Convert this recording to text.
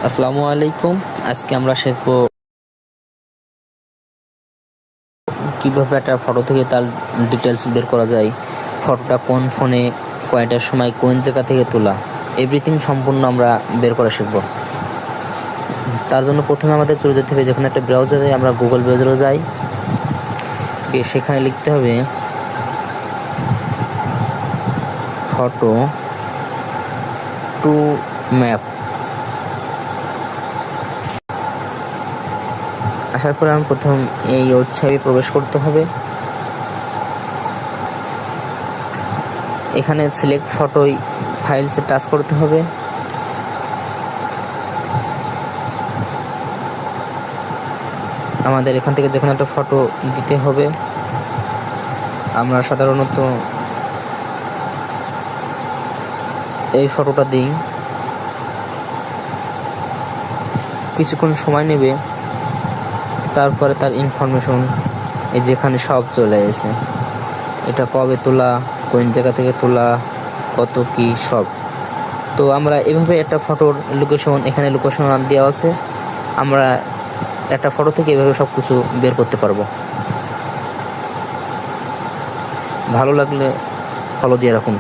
আসসালামু আলাইকুম। আজকে আমরা শিখব কিভাবে একটা ফটো থেকে তার ডিটেলস বের করা যায়, ফটোটা কোন ফোনে কয়টার সময় কোন জায়গা থেকে তোলা, এভরিথিং সম্পূর্ণ আমরা বের করা শিখব। তার জন্য প্রথমে আমাদের চলে যেতে হবে যেখানে একটা ব্রাউজারে, আমরা গুগল ব্রাউজারে যাই, গিয়ে সেখানে লিখতে হবে ফটো টু ম্যাপ। আসার পরে আমি প্রথম এই ওয়েবসাইটে প্রবেশ করতে হবে। এখানে সিলেক্ট ফটোই ফাইলসে টাচ করতে হবে। আমাদের এখান থেকে যেখানে একটা ফটো দিতে হবে, আমরা সাধারণত এই ফটোটা দিই। কিছুক্ষণ সময় নেবে, তারপরে তার ইনফরমেশন এই যেখানে সব চলে এসেছে, এটা কবে তোলা, কোন জায়গা থেকে তোলা, কত কি সব। তো আমরা এভাবে একটা ফটোর লোকেশন, এখানে লোকেশন দেওয়া আছে, আমরা একটা ফটো থেকে এভাবে সব কিছু বের করতে পারবো। ভালো লাগলে ফলো দিয়ে রাখুন।